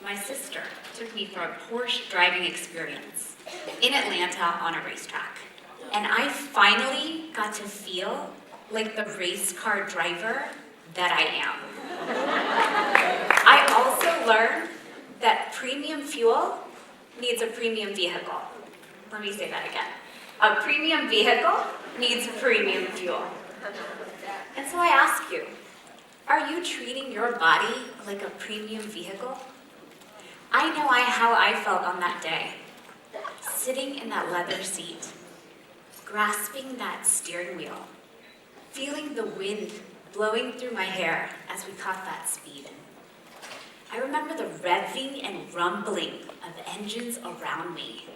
my sister took me for a Porsche driving experience in Atlanta on a racetrack. And I finally got to feel like the race car driver that I am. I also learned that premium fuel needs a premium vehicle. Let me say that again. A premium vehicle needs premium fuel. And so I ask you, are you treating your body like a premium vehicle? I know how I felt on that day, sitting in that leather seat, grasping that steering wheel, feeling the wind blowing through my hair as we caught that speed. I remember the revving and rumbling of engines around me,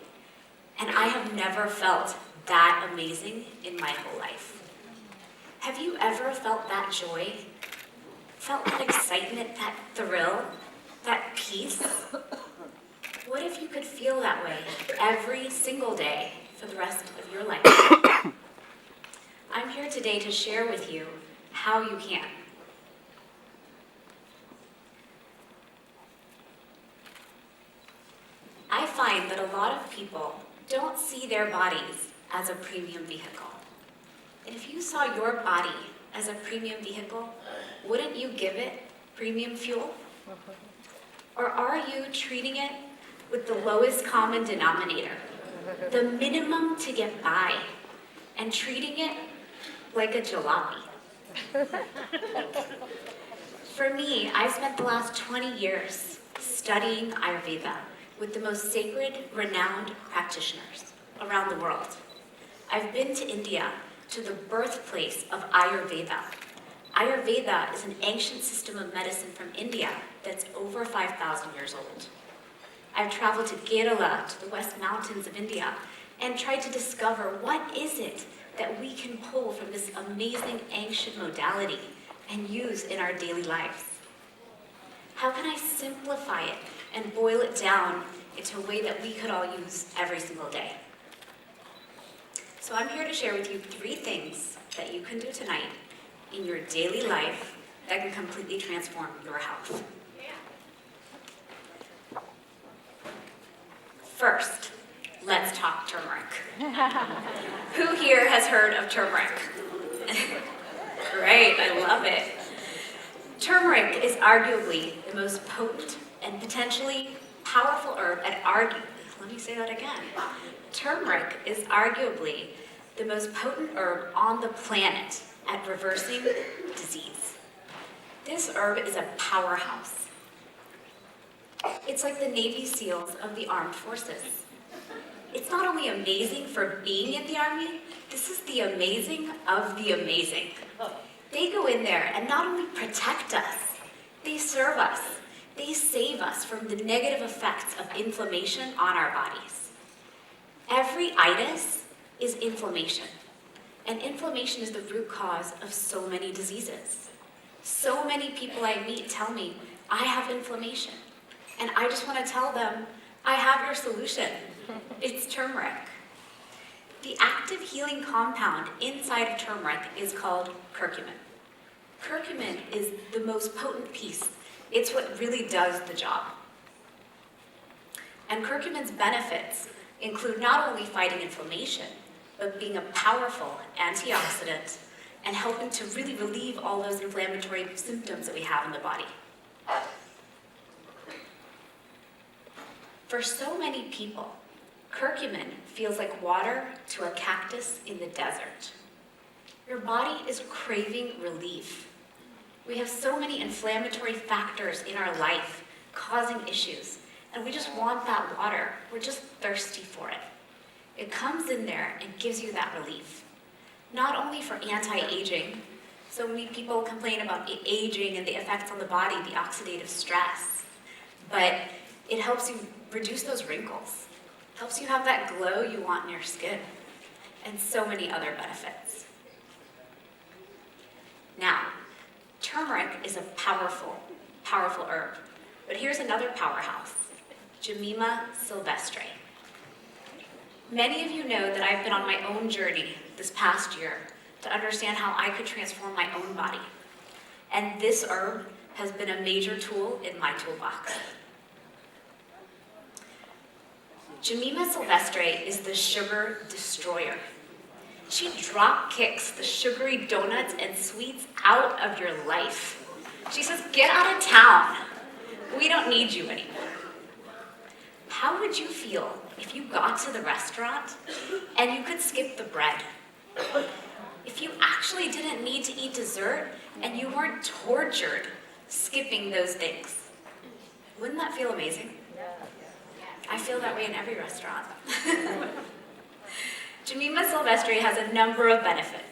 and I have never felt that amazing in my whole life. Have you ever felt that joy? Felt that excitement, that thrill, that peace? What if you could feel that way every single day for the rest of your life? I'm here today to share with you how you can. I find that a lot of people don't see their bodies as a premium vehicle. And if you saw your body as a premium vehicle, wouldn't you give it premium fuel? Or are you treating it with the lowest common denominator, the minimum to get by, and treating it like a jalopy? For me, I spent the last 20 years studying Ayurveda with the most sacred, renowned practitioners around the world. I've been to India, to the birthplace of Ayurveda. Ayurveda is an ancient system of medicine from India that's over 5,000 years old. I've traveled to Kerala, to the West Mountains of India, and tried to discover what is it that we can pull from this amazing ancient modality and use in our daily lives. How can I simplify it and boil it down into a way that we could all use every single day? So I'm here to share with you 3 things that you can do tonight in your daily life that can completely transform your health. First, let's talk turmeric. Who here has heard of turmeric? Great, I love it. Turmeric is arguably the most potent and potentially powerful herb let me say that again. Turmeric is arguably the most potent herb on the planet at reversing disease. This herb is a powerhouse. It's like the Navy SEALs of the armed forces. It's not only amazing for being in the Army, this is the amazing of the amazing. They go in there and not only protect us, they serve us. They save us from the negative effects of inflammation on our bodies. Every itis is inflammation, and inflammation is the root cause of so many diseases. So many people I meet tell me, I have inflammation, and I just want to tell them, I have your solution. It's turmeric. The active healing compound inside of turmeric is called curcumin. Curcumin is the most potent piece. It's what really does the job. And curcumin's benefits include not only fighting inflammation, but being a powerful antioxidant and helping to really relieve all those inflammatory symptoms that we have in the body. For so many people, curcumin feels like water to a cactus in the desert. Your body is craving relief. We have so many inflammatory factors in our life causing issues, and we just want that water. We're just thirsty for it. It comes in there and gives you that relief. Not only for anti-aging, so many people complain about aging and the effects on the body, the oxidative stress, but it helps you reduce those wrinkles, helps you have that glow you want in your skin, and so many other benefits. Now, turmeric is a powerful, powerful herb, but here's another powerhouse, Jemima sylvestre. Many of you know that I've been on my own journey this past year to understand how I could transform my own body. And this herb has been a major tool in my toolbox. Jemima Silvestre is the sugar destroyer. She drop kicks the sugary donuts and sweets out of your life. She says, get out of town. We don't need you anymore. How would you feel if you got to the restaurant and you could skip the bread? If you actually didn't need to eat dessert and you weren't tortured skipping those things? Wouldn't that feel amazing? I feel that way in every restaurant. Jemima Silvestre has a number of benefits.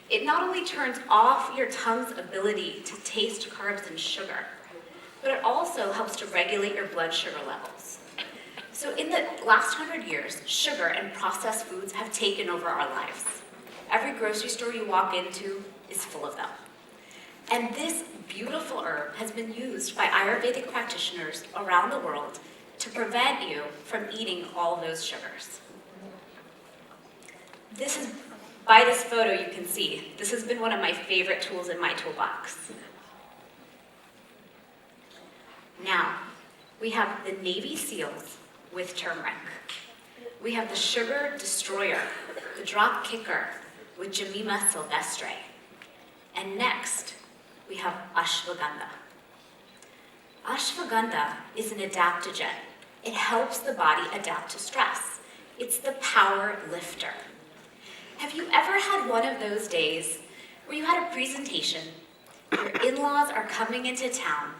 It not only turns off your tongue's ability to taste carbs and sugar, but it also helps to regulate your blood sugar levels. So in the last 100 years, sugar and processed foods have taken over our lives. Every grocery store you walk into is full of them. And this beautiful herb has been used by Ayurvedic practitioners around the world to prevent you from eating all those sugars. By this photo you can see, this has been one of my favorite tools in my toolbox. Now, we have the Navy SEALs with turmeric. We have the sugar destroyer, the drop kicker with Jemima Silvestre. And next, we have ashwagandha. Ashwagandha is an adaptogen. It helps the body adapt to stress. It's the power lifter. Have you ever had one of those days where you had a presentation, your in-laws are coming into town,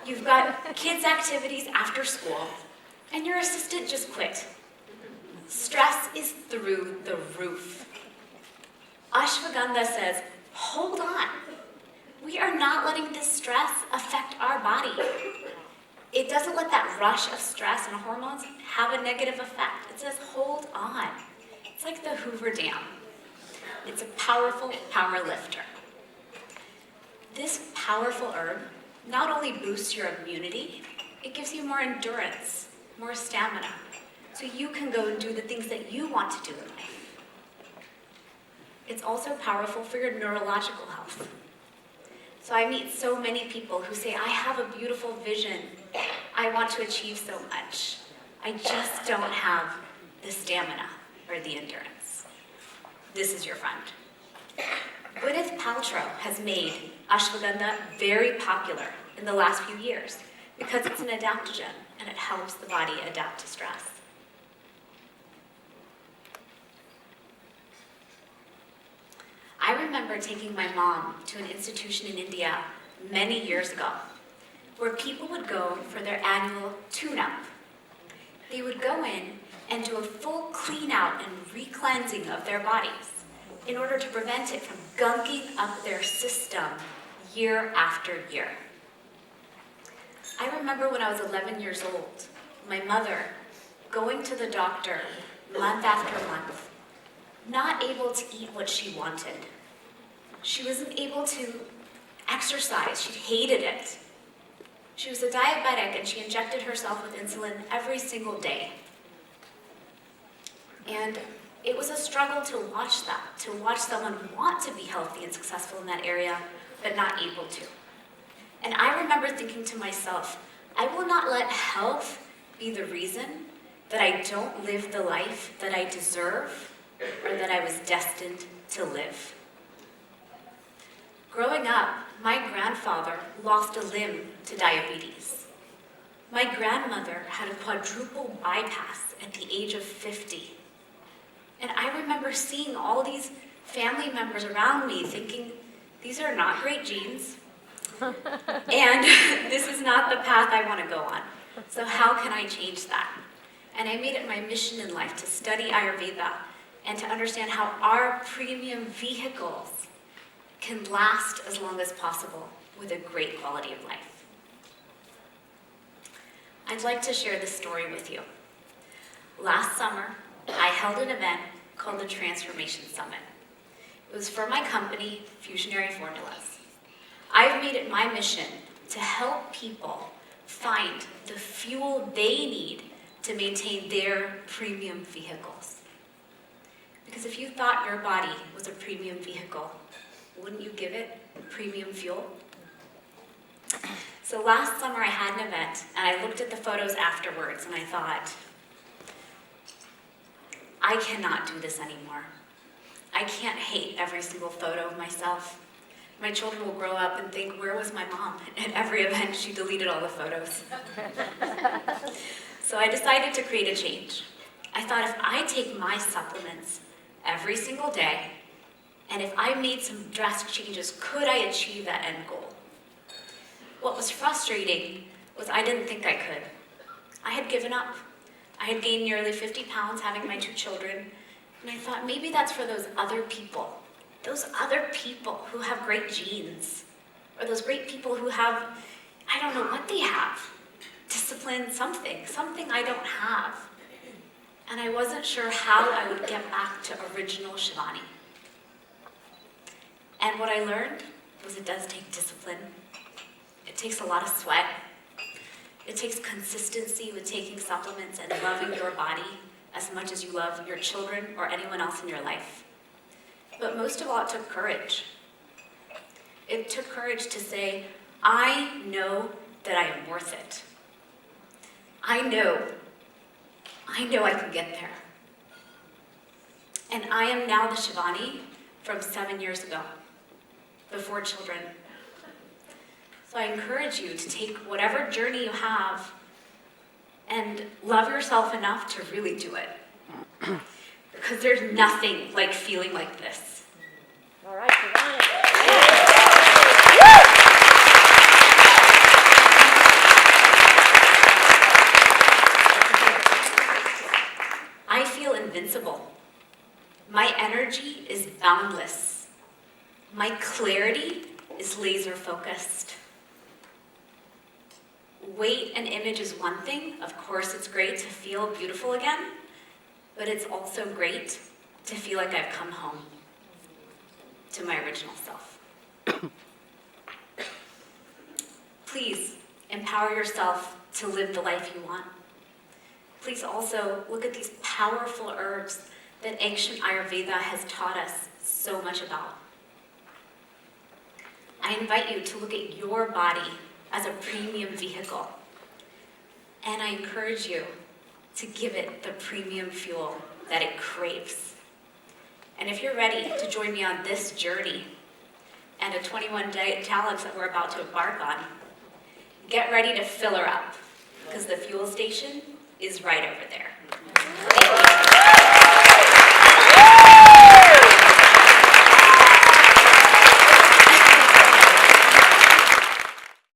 you've got kids' activities after school, and your assistant just quit? Stress is through the roof. Ashwagandha says, hold on. We are not letting this stress affect our body. It doesn't let that rush of stress and hormones have a negative effect. It says, hold on. It's like the Hoover Dam. It's a powerful power lifter. This powerful herb not only boosts your immunity, it gives you more endurance, more stamina, so you can go and do the things that you want to do in life. It's also powerful for your neurological health. So I meet so many people who say, I have a beautiful vision. I want to achieve so much. I just don't have the stamina or the endurance. This is your friend. Gwyneth Paltrow has made ashwagandha very popular in the last few years because it's an adaptogen and it helps the body adapt to stress. I remember taking my mom to an institution in India many years ago where people would go for their annual tune-up. They would go in and do a full clean out and re-cleansing of their bodies in order to prevent it from gunking up their system year after year. I remember when I was 11 years old, my mother going to the doctor month after month, not able to eat what she wanted. She wasn't able to exercise. She hated it. She was a diabetic and she injected herself with insulin every single day. And it was a struggle to watch that, to watch someone want to be healthy and successful in that area, but not able to. And I remember thinking to myself, I will not let health be the reason that I don't live the life that I deserve or that I was destined to live. Growing up, my grandfather lost a limb to diabetes. My grandmother had a quadruple bypass at the age of 50. And I remember seeing all these family members around me thinking, these are not great genes, and this is not the path I want to go on. So how can I change that? And I made it my mission in life to study Ayurveda and to understand how our premium vehicles can last as long as possible with a great quality of life. I'd like to share this story with you. Last summer, I held an event called the Transformation Summit. It was for my company, Fusionary Formulas. I've made it my mission to help people find the fuel they need to maintain their premium vehicles. Because if you thought your body was a premium vehicle, wouldn't you give it premium fuel? So last summer I had an event and I looked at the photos afterwards and I thought, I cannot do this anymore. I can't hate every single photo of myself. My children will grow up and think, where was my mom? At every event, she deleted all the photos. So I decided to create a change. I thought if I take my supplements every single day, and if I made some drastic changes, could I achieve that end goal? What was frustrating was I didn't think I could. I had given up. I had gained nearly 50 pounds having my 2 children, and I thought maybe that's for those other people who have great genes, or those great people who have, I don't know what they have, discipline, something I don't have. And I wasn't sure how I would get back to original Shivani. And what I learned was it does take discipline. It takes a lot of sweat. It takes consistency with taking supplements and loving your body as much as you love your children or anyone else in your life. But most of all, it took courage. It took courage to say, I know that I am worth it. I know I can get there. And I am now the Shivani from 7 years ago, before children. So I encourage you to take whatever journey you have and love yourself enough to really do it. Because there's nothing like feeling like this. All right, Shivani. I feel invincible. My energy is boundless. My clarity is laser focused. Weight and image is one thing. Of course, it's great to feel beautiful again, but it's also great to feel like I've come home to my original self. Please empower yourself to live the life you want. Please also look at these powerful herbs that ancient Ayurveda has taught us so much about. I invite you to look at your body as a premium vehicle. And I encourage you to give it the premium fuel that it craves. And if you're ready to join me on this journey and a 21-day challenge that we're about to embark on, get ready to fill her up, because the fuel station is right over there. Thank you.